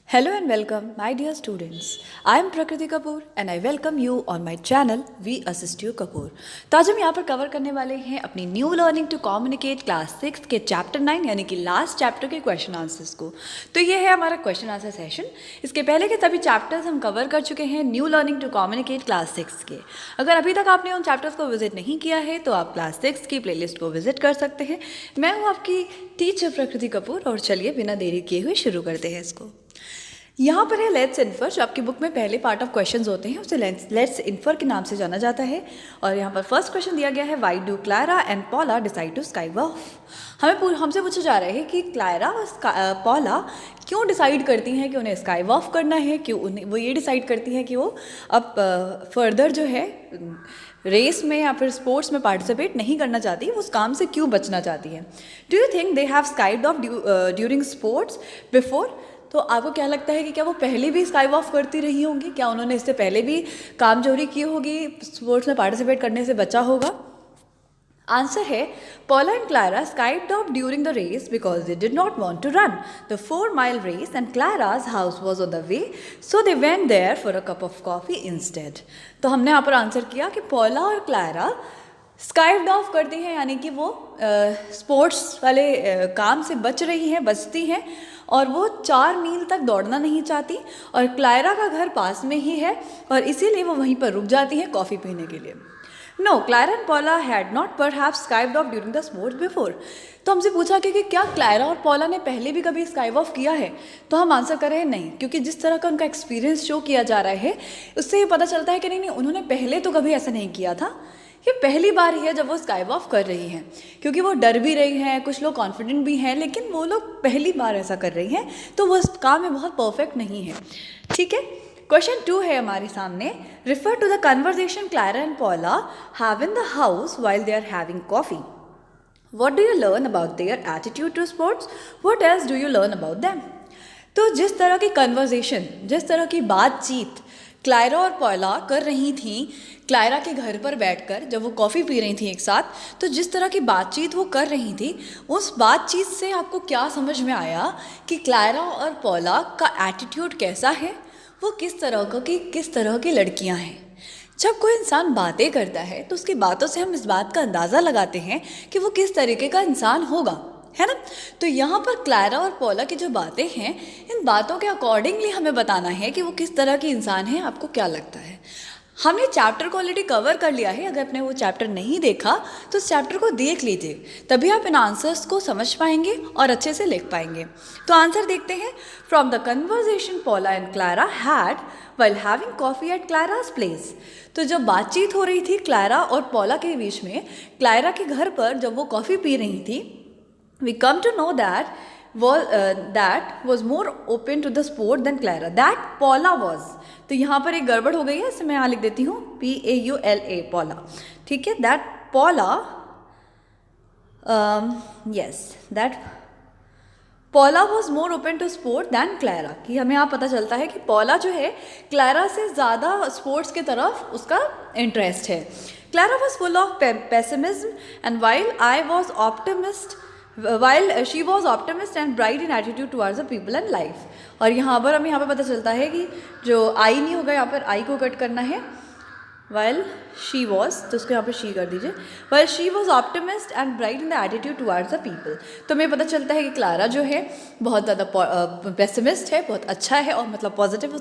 Hello and welcome, my dear students. I am Prakriti Kapoor and I welcome you on my channel We Assist You Kapoor. तो आज हम यहाँ पर cover करने वाले हैं अपनी New Learning to Communicate class 6 के चैप्टर 9 यानी कि लास्ट चैप्टर के क्वेश्चन आंसर्स को। तो ये है हमारा क्वेश्चन आंसर सेशन। इसके पहले के सभी चैप्टर्स हम कवर कर चुके हैं New Learning to Communicate class 6 के। अगर अभी तक आपने उन चैप्टर्स को विजिट नहीं किया है तो आप क्लास 6 की प्लेलिस्ट को विजिट कर सकते हैं। मैं हूँ आपकी टीचर प्रकृति कपूर और चलिए बिना देरी किए हुए शुरू करते हैं इसको। यहाँ पर है लेट्स इन्फर, जो आपकी बुक में पहले पार्ट ऑफ क्वेश्चंस होते हैं उसे लेट्स इन्फर के नाम से जाना जाता है। और यहाँ पर फर्स्ट क्वेश्चन दिया गया है, why do Clara and Paula decide to sky walk. हमसे पूछा जा रहा है कि क्लारा और पॉला क्यों डिसाइड करती हैं कि उन्हें स्काई वॉक करना है, क्यों वो ये डिसाइड करती हैं कि वो अब फर्दर जो है रेस में या फिर स्पोर्ट्स में पार्टिसिपेट नहीं करना चाहती, वो उस काम से क्यों बचना चाहती हैं। Do you think they have skived off during sports before. तो आपको क्या लगता है कि क्या वो पहले भी स्काई वॉक करती रही होंगी, क्या उन्होंने इससे पहले भी कामचोरी की होगी, स्पोर्ट्स में पार्टिसिपेट करने से बचा होगा। आंसर है Paula and Clara skived off during the race because they did not want to run the 4-mile race and Clara's house was on the way so they went there for a cup of coffee instead. तो हमने यहाँ पर answer किया कि पॉला और Clara skived of करती हैं यानी कि वो स्पोर्ट्स वाले काम से बचती हैं और वो 4 मील तक दौड़ना नहीं चाहती और क्लारा का घर पास में ही है और इसीलिए वो वहीं पर रुक जाती हैं कॉफ़ी पीने के लिए। No, Clara and Paula had not perhaps skived off during the sports before. तो हमसे पूछा कि क्या क्लारा और पॉला ने पहले भी कभी स्काई वॉक किया है, तो हम आंसर कर रहे हैं नहीं, क्योंकि जिस तरह का उनका एक्सपीरियंस शो किया जा रहा है उससे ये पता चलता है कि नहीं उन्होंने पहले तो कभी ऐसा नहीं किया था। ये पहली बार ही है जब वो स्काई वॉक कर रही हैं, क्योंकि वो डर भी रही हैं, कुछ लोग कॉन्फिडेंट भी हैं, लेकिन वो लोग पहली बार ऐसा कर रही हैं तो वो इस काम में बहुत परफेक्ट नहीं है। ठीक है, क्वेश्चन 2 है हमारे सामने। Refer to the conversation Clara and Paula have in the house while they are having coffee. What do you learn about their attitude to sports, what else do you learn about them. तो जिस तरह की conversation, जिस तरह की बातचीत Clara और पॉला कर रही थी क्लारा के घर पर बैठकर जब वो कॉफ़ी पी रही थी एक साथ, तो जिस तरह की बातचीत वो कर रही थी उस बातचीत से आपको क्या समझ में आया कि क्लारा और पॉला का एटीट्यूड कैसा है, वो किस तरह की लड़कियां हैं। जब कोई इंसान बातें करता है तो उसकी बातों से हम इस बात का अंदाज़ा लगाते हैं कि वो किस तरीके का इंसान होगा, है ना। तो यहाँ पर क्लारा और पॉला की जो बातें हैं, इन बातों के अकॉर्डिंगली हमें बताना है कि वो किस तरह की इंसान है। आपको क्या लगता है? हमने चैप्टर को ऑलरेडी कवर कर लिया है, अगर आपने वो चैप्टर नहीं देखा तो उस चैप्टर को देख लीजिए, तभी आप इन आंसर्स को समझ पाएंगे और अच्छे से लिख पाएंगे। तो आंसर देखते हैं। From the conversation Paula and Clara had while having coffee at Clara's place. तो जब बातचीत हो रही थी क्लारा और पॉला के बीच में, क्लारा के घर पर जब वो कॉफ़ी पी रही थी, we come to know that was more open to the sport than Clara, that Paula was। तो यहाँ पर एक गड़बड़ हो गई है, इसे मैं यहाँ लिख देती हूँ PAULA, पॉला। ठीक है, that Paula, yes, that Paula was more open to sport than Clara. कि हमें यहाँ पता चलता है कि पॉला जो है क्लारा से ज़्यादा स्पोर्ट्स की तरफ उसका इंटरेस्ट है। Clara was full of pessimism and while she was optimist and bright in attitude towards the people and life। और यहाँ पर हमें पता चलता है कि जो आई नहीं होगा, यहाँ पर आई को कट करना है। while she was, तो उसको यहाँ पर she कर दीजिए। while she was optimist and bright in the attitude towards the people। तो हमें पता चलता है कि क्लारा जो है बहुत ज़्यादा पेसिमिस्ट है, बहुत अच्छा है, और मतलब पॉजिटिव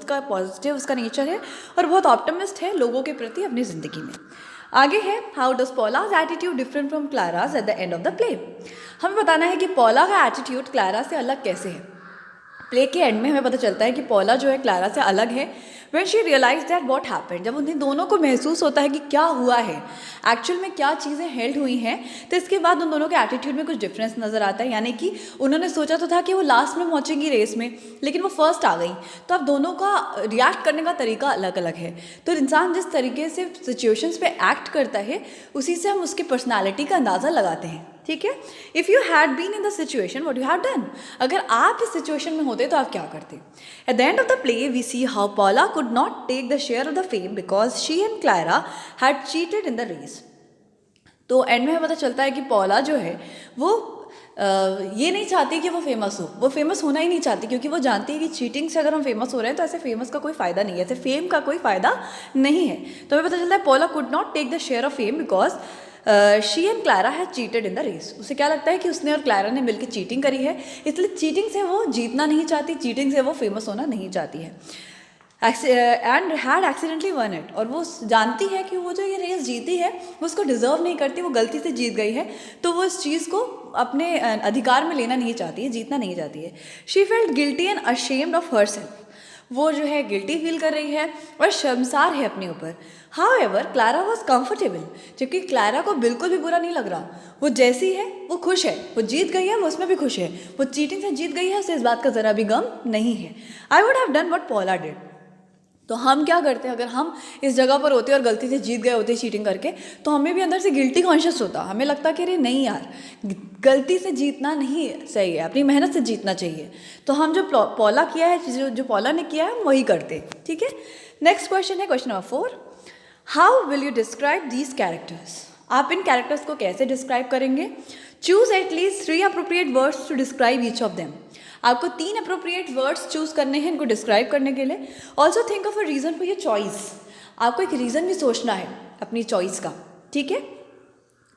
उसका नेचर है, और बहुत ऑप्टिमिस्ट है लोगों के प्रति अपनी ज़िंदगी में। आगे है, how does Paula's attitude different from Clara's at the end of the play. हमें बताना है कि पॉला का एटीट्यूड क्लारा से अलग कैसे है। प्ले के एंड में हमें पता चलता है कि पॉला जो है क्लारा से अलग है। When she realized that what happened, जब उन्हें दोनों को महसूस होता है कि क्या हुआ है, एक्चुअल में क्या चीज़ें हेल्ड हुई हैं, तो इसके बाद उन दोनों के एटीट्यूड में कुछ डिफरेंस नज़र आता है। यानी कि उन्होंने सोचा तो था कि वो लास्ट में पहुंचेंगी रेस में, लेकिन वो फर्स्ट आ गई। तो अब दोनों का रिएक्ट करने का तरीका अलग अलग है। तो इंसान जिस तरीके से सिचुएशंस पे एक्ट करता है, उसी से हम उसकी पर्सनैलिटी का अंदाज़ा लगाते हैं। ठीक है, if you had been in the situation what you have done. अगर आप इस सिचुएशन में होते तो आप क्या करते। At the end of the play we see how Paula could not take the share of the fame because she and Clara had cheated in the race. तो एंड में पता चलता है कि पॉला जो है वो ये नहीं चाहती कि वो फेमस हो, वो फेमस होना ही नहीं चाहती, क्योंकि वो जानती है कि चीटिंग से अगर हम फेमस हो रहे हैं तो ऐसे फेमस का कोई फ़ायदा नहीं है, ऐसे फेम का कोई फ़ायदा नहीं है। तो हमें पता चलता है Paula could not take the share of fame because she and Clara has cheated in the race. उसे क्या लगता है कि उसने और क्लारा ने मिलकर चीटिंग करी है, इसलिए चीटिंग से वो जीतना नहीं चाहती, चीटिंग से वो फेमस होना नहीं चाहती है। And had accidentally one it, और वो जानती है कि वो जो ये रेस जीती है वो उसको डिजर्व नहीं करती, वो गलती से जीत गई है, तो वो इस चीज़ को अपने अधिकार में लेना नहीं चाहती है, जीतना नहीं चाहती है। She felt guilty and ashamed of her self, वो जो है गिल्टी फील कर रही है और शर्मसार है अपने ऊपर। हाउएवर क्लारा वॉज कंफर्टेबल, जबकि क्लारा को बिल्कुल भी बुरा नहीं लग रहा, वो जैसी है वो खुश है, वो जीत गई है वो उसमें भी खुश है, वो चीटिंग से जीत गई है, उसे इस बात का ज़रा भी गम नहीं है। I would have done what पॉला did, तो हम क्या करते हैं अगर हम इस जगह पर होते और गलती से जीत गए होते चीटिंग करके, तो हमें भी अंदर से गिल्टी कॉन्शियस होता, हमें लगता कि अरे नहीं यार, गलती से जीतना नहीं सही है, अपनी मेहनत से जीतना चाहिए। तो हम जो पॉला किया है, जो पॉला ने किया है, हम वही करते। ठीक है, नेक्स्ट क्वेश्चन है question number 4, how will you describe these characters, आप इन कैरेक्टर्स को कैसे डिस्क्राइब करेंगे। Choose at least 3 appropriate words to describe each of them, आपको 3 अप्रोप्रिएट वर्ड्स चूज करने हैं इनको डिस्क्राइब करने के लिए। Also think of a reason for your choice, आपको एक रीज़न भी सोचना है अपनी चॉइस का। ठीक है,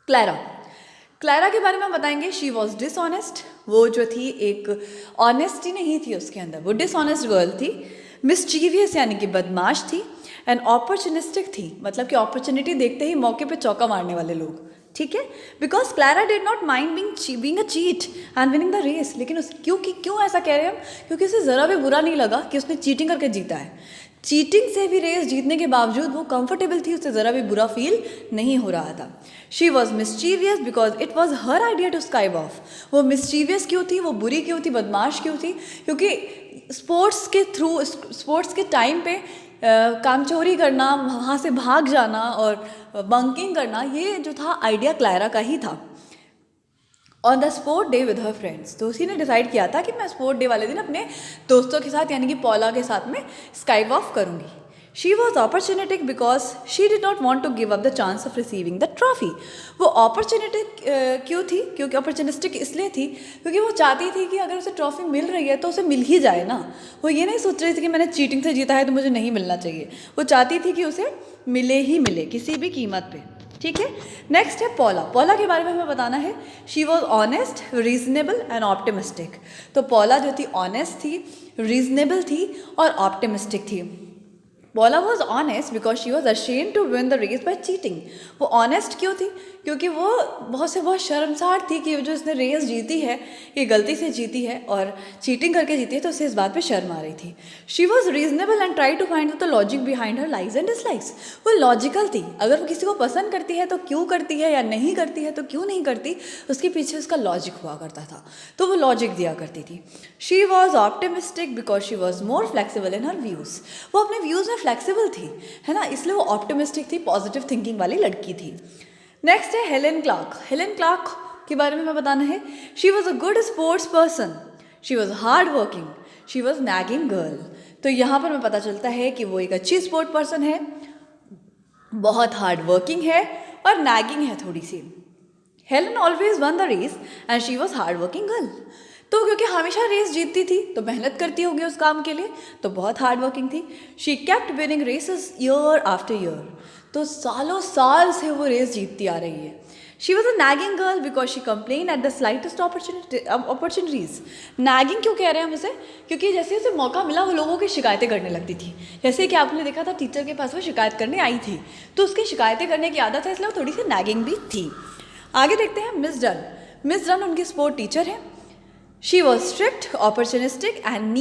क्लारा के बारे में हम बताएंगे, शी वॉज डिसऑनेस्ट, वो जो थी एक ऑनेस्टी नहीं थी उसके अंदर, वो डिसऑनेस्ट गर्ल थी। मिसचीवियस यानी कि बदमाश थी, एंड अपॉर्चुनिस्टिक थी, मतलब कि अपॉर्चुनिटी देखते ही मौके पे चौका मारने वाले लोग। ठीक है, because Clara did not mind being a cheat and winning the race, लेकिन उस क्यों ऐसा कह रहे हैं हम, क्योंकि उसे ज़रा भी बुरा नहीं लगा कि उसने चीटिंग करके जीता है। चीटिंग से भी रेस जीतने के बावजूद वो कंफर्टेबल थी, उसे ज़रा भी बुरा फील नहीं हो रहा था। She was mischievous because it was her idea to skive off, वो मिसचीवियस क्यों थी, वो बुरी क्यों थी, बदमाश क्यों थी, क्योंकि स्पोर्ट्स के टाइम पे काम चोरी करना, वहाँ से भाग जाना और बंकिंग करना, ये जो था आइडिया क्लारा का ही था। On the sport day with her friends, तो उसी ने डिसाइड किया था कि मैं स्पोर्ट डे वाले दिन अपने दोस्तों के साथ यानी कि पॉला के साथ में स्काइव ऑफ करूँगी। She was opportunistic because she did not want to give up the chance of receiving the trophy, वो अपॉर्चुनिटिक क्यों थी, क्योंकि अपॉर्चुनिस्टिक इसलिए थी क्योंकि वो चाहती थी कि अगर उसे ट्रॉफी मिल रही है तो उसे मिल ही जाए ना, वो ये नहीं सोच रही थी कि मैंने चीटिंग से जीता है तो मुझे नहीं मिलना चाहिए, वो चाहती थी कि उसे मिले ही मिले किसी भी कीमत पे। ठीक है, नेक्स्ट है पॉला के बारे में हमें बताना है। She was honest, reasonable and optimistic, तो पॉला जो थी ऑनेस्ट थी, रीजनेबल थी और ऑप्टिमिस्टिक थी। Paula was honest because she was ashamed to win the race by cheating, वो ऑनेस्ट क्यों थी, क्योंकि वो बहुत शर्मसार थी कि जो इसने रेस जीती है ये गलती से जीती है और चीटिंग करके जीती है, तो उसे इस बात पे शर्म आ रही थी। She was reasonable and try to find the logic behind her likes and dislikes, वो लॉजिकल थी, अगर वो किसी को पसंद करती है तो क्यों करती है, या नहीं करती है तो क्यों नहीं करती, उसके पीछे उसका लॉजिक हुआ करता था, तो वो लॉजिक दिया करती थी। She was optimistic because she was more flexible in her views, वो अपने व्यूज़ में फ्लेक्सिबल थी, है ना, इसलिए वो ऑप्टिमिस्टिक थी, पॉजिटिव थिंकिंग वाली लड़की थी। नेक्स्ट है हेलेन क्लार्क के बारे में हमें बताना है। She was a good sports person, she was hard working, she was nagging girl, तो यहाँ पर हमें पता चलता है कि वो एक अच्छी स्पोर्ट पर्सन है, बहुत हार्ड वर्किंग है और नैगिंग है थोड़ी सी। Helen always won the race and she was hard working girl, तो क्योंकि हमेशा रेस जीतती थी तो मेहनत करती होगी उस काम के लिए, तो बहुत हार्ड वर्किंग थी। She kept winning races year after year, तो सालों साल से वो रेस जीतती आ रही है। She was a nagging girl because she complain at the slightest opportunities, nagging क्यों कह रहे हैं हम उसे, क्योंकि जैसे उसे मौका मिला वो लोगों की शिकायतें करने लगती थी, जैसे कि आपने देखा था टीचर के पास वो शिकायत करने आई थी, तो उसकी शिकायतें करने की आदत है, इसलिए वो थोड़ी सी नैगिंग भी थी। आगे देखते हैं मिस डन उनकी स्पोर्ट टीचर है। She was strict, opportunistic and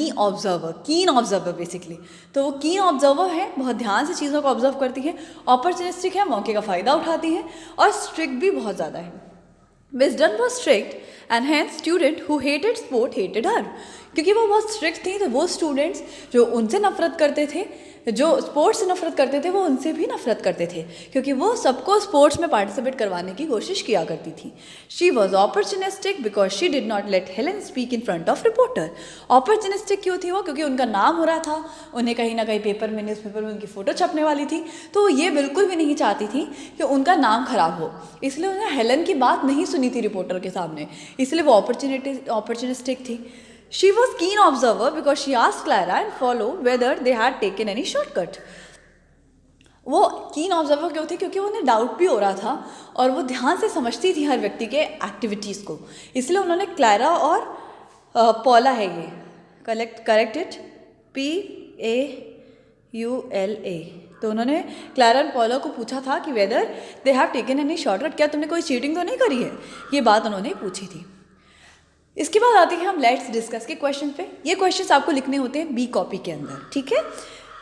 कीन ऑब्जर्वर बेसिकली, तो वो कीन ऑब्जर्वर है, बहुत ध्यान से चीज़ों को ऑब्जर्व करती है, अपॉर्चुनिस्टिक है, मौके का फ़ायदा उठाती है, और स्ट्रिक्ट भी बहुत ज़्यादा है। Miss Dunn was strict and Hans student who hated sport hated her, क्योंकि वो बहुत स्ट्रिक्ट थी, तो वो स्टूडेंट्स जो उनसे नफरत करते थे, जो स्पोर्ट्स से नफरत करते थे, वो उनसे भी नफरत करते थे, क्योंकि वो सबको स्पोर्ट्स में पार्टिसिपेट करवाने की कोशिश किया करती थी। She was opportunistic because she did not let Helen speak in front of reporter. Opportunistic क्यों थी वो? क्योंकि उनका नाम हो रहा था, उन्हें कहीं ना कहीं पेपर में, न्यूज़पेपर में उनकी फ़ोटो छपने वाली थी, तो वो ये बिल्कुल भी नहीं चाहती थी कि उनका नाम खराब हो, इसलिए उन्हें हेलेन की बात नहीं सुनी थी रिपोर्टर के सामने, इसलिए वो ऑपरचुनिस्टिक थी। She was keen observer because she asked Clara and Paulo whether they had taken any shortcut. वो कीन ऑब्जर्वर क्यों थी? क्योंकि उन्हें डाउट भी हो रहा था और वो ध्यान से समझती थी हर व्यक्ति के एक्टिविटीज़ को, इसलिए उन्होंने क्लारा और पॉला है ये करेक्टेड PAULA, तो उन्होंने क्लारा और पॉला को पूछा था कि whether they have taken any shortcut, क्या तुमने कोई चीटिंग तो नहीं करी है, ये बात उन्होंने पूछी थी। इसके बाद आते हैं हम लेट्स डिस्कस के क्वेश्चन पे। ये क्वेश्चंस आपको लिखने होते हैं बी कॉपी के अंदर, ठीक है।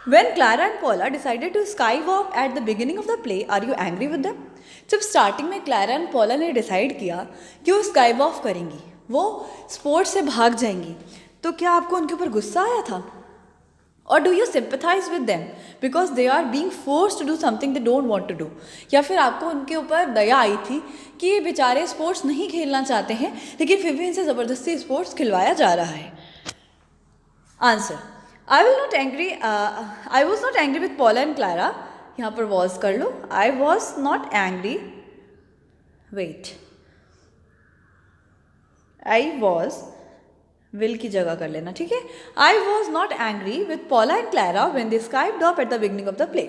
When Clara and Paula decided to skywalk at the beginning of the play, are you angry with them? जब स्टार्टिंग में क्लारा एंड पॉला ने डिसाइड किया कि वो स्काई वॉक करेंगी, वो स्पोर्ट्स से भाग जाएंगी, तो क्या आपको उनके ऊपर गुस्सा आया था? और do you sympathise with them because they are being forced to do something they don't want to do? या फिर आपको उनके ऊपर दया आई थी कि ये बेचारे स्पोर्ट्स नहीं खेलना चाहते हैं, लेकिन फिर भी इनसे ज़बरदस्ती स्पोर्ट्स खिलवाया जा रहा है? Answer, I was not angry with Paula and Clara. यहाँ पर वॉज कर लो, I was not angry, wait, I was will की जगह कर लेना, ठीक है। I was not angry with Paula and Clara when they skived up at the beginning of the play.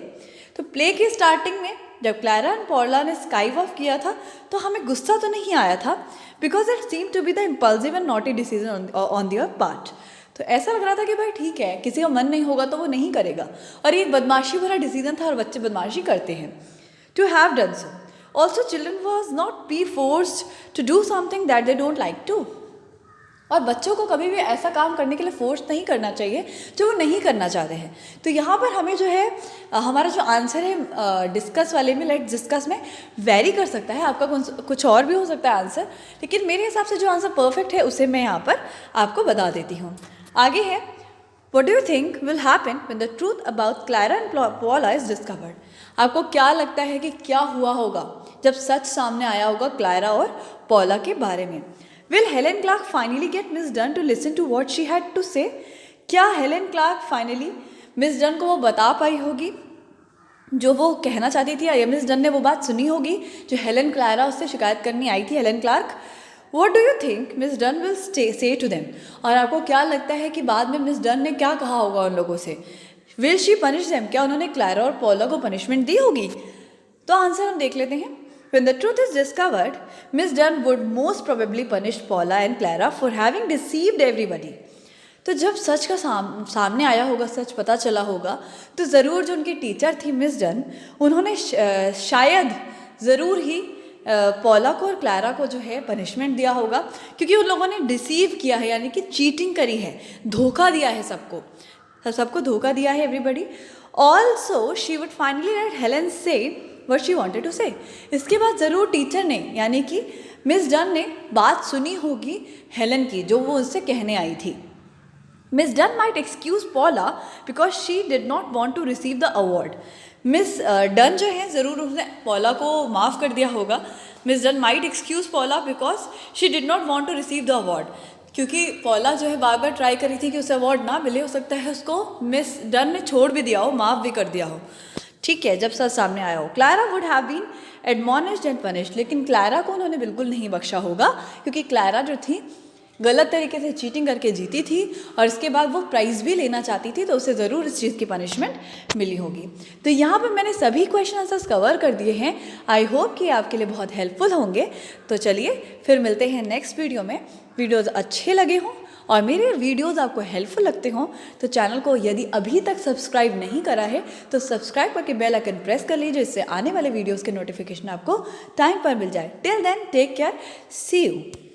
तो प्ले की स्टार्टिंग में जब क्लारा एंड पॉला ने स्काई वॉक किया था तो हमें गुस्सा तो नहीं आया था, because it seem to be the impulsive and naughty decision on their part. तो ऐसा लग रहा था कि भाई ठीक है, किसी का मन नहीं होगा तो वो नहीं करेगा, और ये बदमाशी भरा डिसीजन था और बच्चे बदमाशी करते हैं। To have done so also children was not be forced to do something that they don't like to. और बच्चों को कभी भी ऐसा काम करने के लिए फोर्स नहीं करना चाहिए जो वो नहीं करना चाहते हैं। तो यहाँ पर हमें जो है हमारा जो आंसर है डिस्कस वाले में, लेट्स डिस्कस में वेरी कर सकता है, आपका कुछ और भी हो सकता है आंसर, लेकिन मेरे हिसाब से जो आंसर परफेक्ट है उसे मैं यहाँ पर आपको बता देती हूँ। आगे है, what do you think will happen when the truth about Clara and पॉला is discovered? आपको क्या लगता है कि क्या हुआ होगा जब सच सामने आया होगा क्लारा और पॉला के बारे में? Will Helen Clark finally get Miss Dunn to listen to what she had to say? क्या Helen Clark finally Miss Dunn को वो बता पाई होगी जो वो कहना चाहती थी, या मिस डन ने वो बात सुनी होगी जो हेलेन क्लारा उससे शिकायत करनी आई थी, Helen Clark? What do you think Miss Dunn will say to them? और आपको क्या लगता है कि बाद में मिस डन ने क्या कहा होगा उन लोगों से? Will she punish them? क्या उन्होंने क्लारा और पॉला को पनिशमेंट दी होगी? तो आंसर हम देख लेते हैं। When the truth is discovered, Miss Dunn would most probably punish Paula and Clara for having deceived everybody. तो जब सच का सामने आया होगा, सच पता चला होगा, तो ज़रूर जो उनकी टीचर थी मिस डन, उन्होंने शायद ज़रूर ही पॉला को और क्लारा को जो है पनिशमेंट दिया होगा, क्योंकि उन लोगों ने डिसीव किया है, यानी कि चीटिंग करी है, धोखा दिया है सबको धोखा दिया है everybody. Also she would finally let Helen से what she wanted to say. इसके बाद ज़रूर टीचर ने, यानी कि मिस डन ने बात सुनी होगी हेलेन की जो वो उससे कहने आई थी। Miss Dunn might excuse Paula because she did not want to receive the award. Miss Dunn जो है ज़रूर उसने पॉला को माफ़ कर दिया होगा। Miss Dunn might excuse Paula because she did not want to receive the award, क्योंकि पॉला जो है बार बार ट्राई करी थी कि उसे अवार्ड ना मिले, हो सकता है उसको मिस डन ने छोड़ भी दिया हो, माफ़ भी कर दिया हो, ठीक है, जब सच सामने आया हो। Clara would have been admonished and punished, लेकिन क्लारा को उन्होंने बिल्कुल नहीं बख्शा होगा, क्योंकि क्लारा जो थी गलत तरीके से चीटिंग करके जीती थी और इसके बाद वो प्राइज़ भी लेना चाहती थी, तो उसे ज़रूर इस चीज़ की पनिशमेंट मिली होगी। तो यहाँ पर मैंने सभी क्वेश्चन आंसर्स कवर कर दिए हैं। आई होप कि आपके लिए बहुत हेल्पफुल होंगे। तो चलिए फिर मिलते हैं नेक्स्ट वीडियो में। वीडियोज़ अच्छे लगे हों और मेरे वीडियोज़ आपको हेल्पफुल लगते हों तो चैनल को यदि अभी तक सब्सक्राइब नहीं करा है तो सब्सक्राइब करके बेल आइकन प्रेस कर लीजिए, इससे आने वाले वीडियोज़ के नोटिफिकेशन आपको टाइम पर मिल जाए। Till then take care, see you.